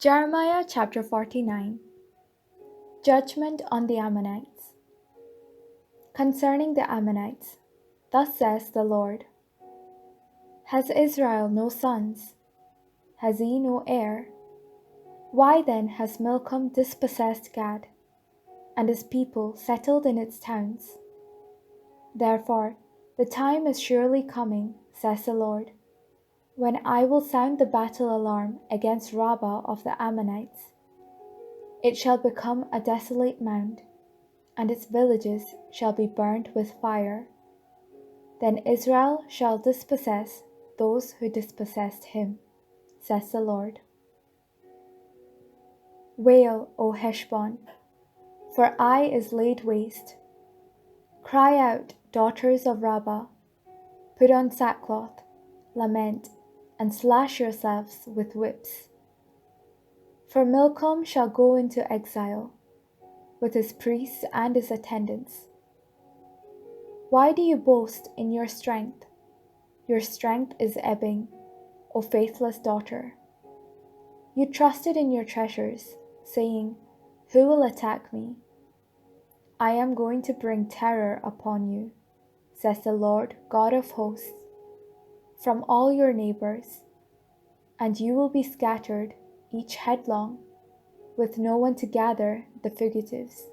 Jeremiah chapter 49. Judgment on the Ammonites. Concerning the Ammonites, thus says the Lord: Has Israel no sons? Has he no heir? Why then has Milcom dispossessed Gad, and his people settled in its towns? Therefore the time is surely coming, says the Lord, when I will sound the battle alarm against Rabbah of the Ammonites. It shall become a desolate mound, and its villages shall be burnt with fire. Then Israel shall dispossess those who dispossessed him, says the Lord. Wail, O Heshbon, for Ai is laid waste. Cry out, daughters of Rabbah, put on sackcloth, lament, and slash yourselves with whips. For Milcom shall go into exile, with his priests and his attendants. Why do you boast in your strength? Your strength is ebbing, O faithless daughter. You trusted in your treasures, saying, Who will attack me? I am going to bring terror upon you, says the Lord God of hosts, from all your neighbors, and you will be scattered, each headlong, with no one to gather the fugitives.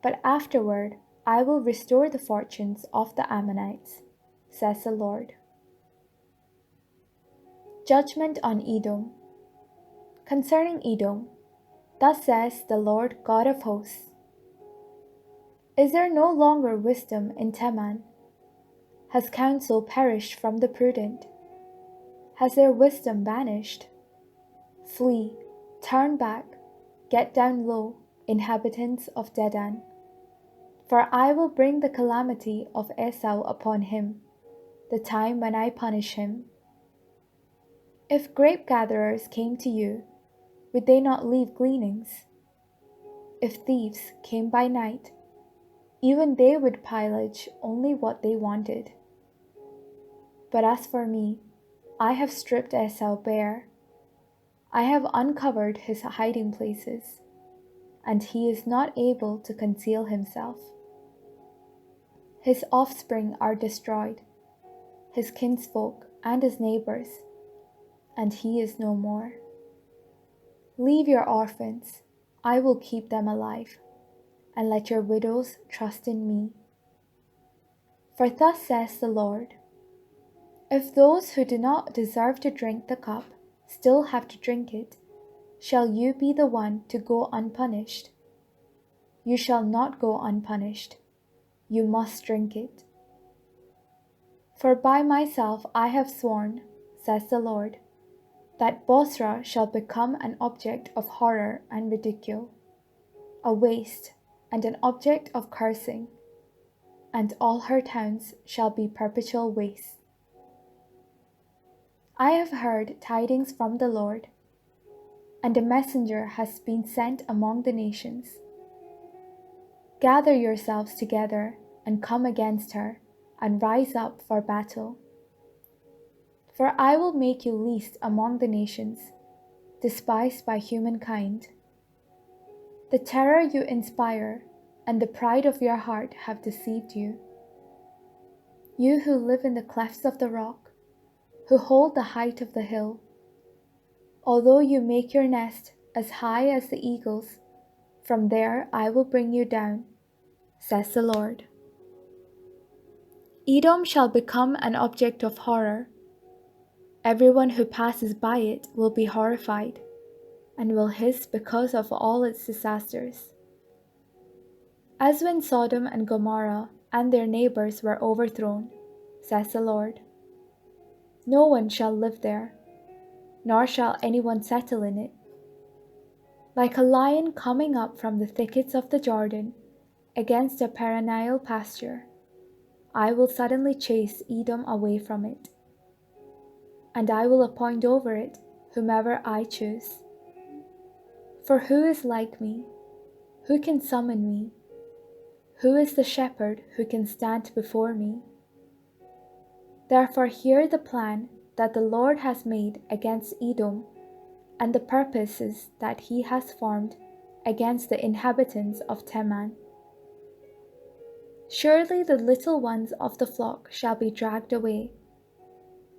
But afterward I will restore the fortunes of the Ammonites, says the Lord. Judgment on Edom. Concerning Edom, thus says the Lord God of hosts: Is there no longer wisdom in Teman? Has counsel perished from the prudent? Has their wisdom vanished? Flee, turn back, get down low, inhabitants of Dedan. For I will bring the calamity of Esau upon him, the time when I punish him. If grape gatherers came to you, would they not leave gleanings? If thieves came by night, even they would pillage only what they wanted. But as for me, I have stripped Esau bare. I have uncovered his hiding places, and he is not able to conceal himself. His offspring are destroyed, his kinsfolk and his neighbors, and he is no more. Leave your orphans, I will keep them alive, and let your widows trust in me. For thus says the Lord: If those who do not deserve to drink the cup still have to drink it, shall you be the one to go unpunished? You shall not go unpunished. You must drink it. For by myself I have sworn, says the Lord, that Bosra shall become an object of horror and ridicule, a waste and an object of cursing, and all her towns shall be perpetual wastes. I have heard tidings from the Lord, and a messenger has been sent among the nations. Gather yourselves together and come against her, and rise up for battle. For I will make you least among the nations, despised by humankind. The terror you inspire and the pride of your heart have deceived you. You who live in the clefts of the rock, who hold the height of the hill, although you make your nest as high as the eagles, from there I will bring you down, says the Lord. Edom shall become an object of horror. Everyone who passes by it will be horrified, and will hiss because of all its disasters. As when Sodom and Gomorrah and their neighbors were overthrown, says the Lord. No one shall live there, nor shall anyone settle in it. Like a lion coming up from the thickets of the Jordan against a perennial pasture, I will suddenly chase Edom away from it, and I will appoint over it whomever I choose. For who is like me? Who can summon me? Who is the shepherd who can stand before me? Therefore hear the plan that the Lord has made against Edom and the purposes that he has formed against the inhabitants of Teman. Surely the little ones of the flock shall be dragged away.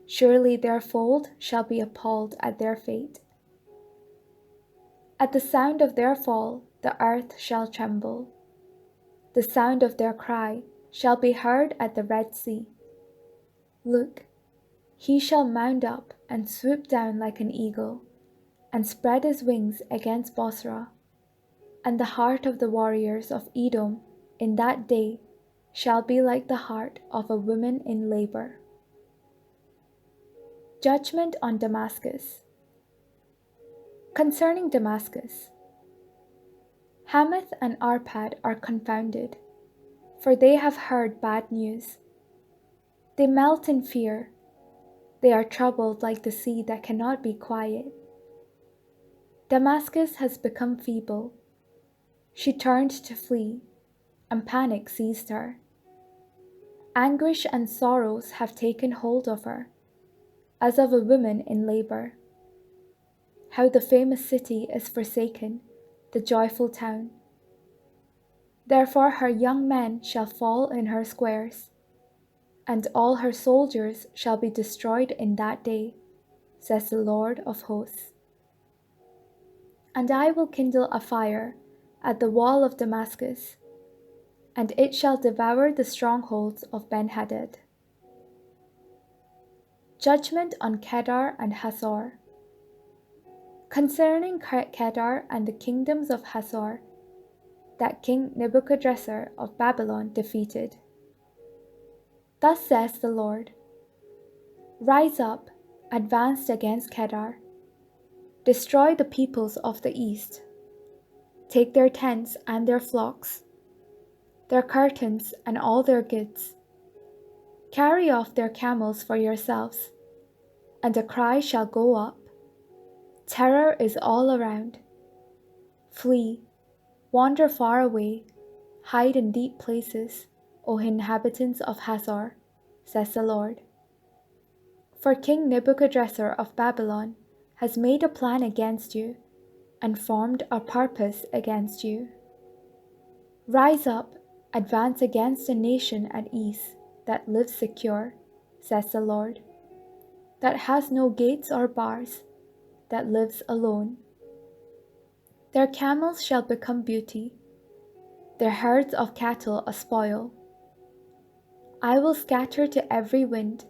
Surely their fold shall be appalled at their fate. At the sound of their fall, the earth shall tremble. The sound of their cry shall be heard at the Red Sea. Look, he shall mount up and swoop down like an eagle, and spread his wings against Bosra. And the heart of the warriors of Edom in that day shall be like the heart of a woman in labor. Judgment on Damascus. Concerning Damascus, Hamath and Arpad are confounded, for they have heard bad news. They melt in fear. They are troubled like the sea that cannot be quiet. Damascus has become feeble. She turned to flee, and panic seized her. Anguish and sorrows have taken hold of her, as of a woman in labor. How the famous city is forsaken, the joyful town. Therefore her young men shall fall in her squares, and all her soldiers shall be destroyed in that day, says the Lord of hosts. And I will kindle a fire at the wall of Damascus, and it shall devour the strongholds of Ben-Hadad. Judgment on Kedar and Hazor. Concerning Kedar and the kingdoms of Hazor, that King Nebuchadrezzar of Babylon defeated. Thus says the Lord, Rise up, advance against Kedar. Destroy the peoples of the east. Take their tents and their flocks, their curtains and all their goods. Carry off their camels for yourselves, and a cry shall go up. Terror is all around. Flee, wander far away, hide in deep places, O inhabitants of Hazor, says the Lord. For King Nebuchadrezzar of Babylon has made a plan against you, and formed a purpose against you. Rise up, advance against a nation at ease that lives secure, says the Lord, that has no gates or bars, that lives alone. Their camels shall become beauty, their herds of cattle a spoil. I will scatter to every wind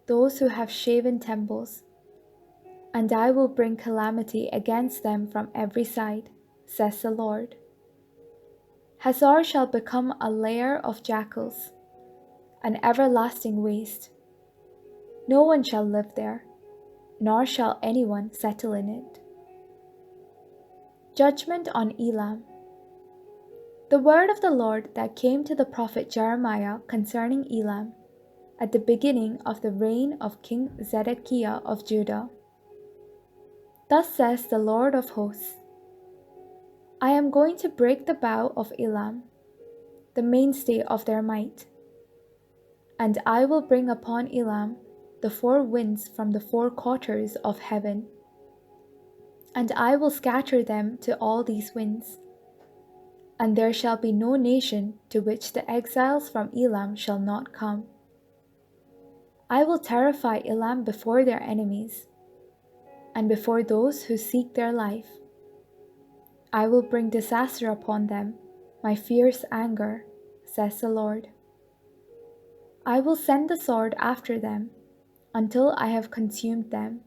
those who have shaven temples, and I will bring calamity against them from every side, says the Lord. Hazor shall become a lair of jackals, an everlasting waste. No one shall live there, nor shall anyone settle in it. Judgment on Elam. The word of the Lord that came to the prophet Jeremiah concerning Elam at the beginning of the reign of King Zedekiah of Judah. Thus says the Lord of hosts, I am going to break the bow of Elam, the mainstay of their might, and I will bring upon Elam the four winds from the four quarters of heaven, and I will scatter them to all these winds. And there shall be no nation to which the exiles from Elam shall not come. I will terrify Elam before their enemies, and before those who seek their life. I will bring disaster upon them, my fierce anger, says the Lord. I will send the sword after them, until I have consumed them,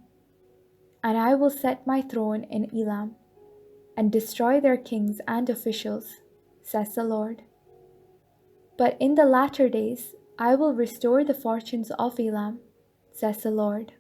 and I will set my throne in Elam, and destroy their kings and officials, says the Lord. But in the latter days I will restore the fortunes of Elam, says the Lord.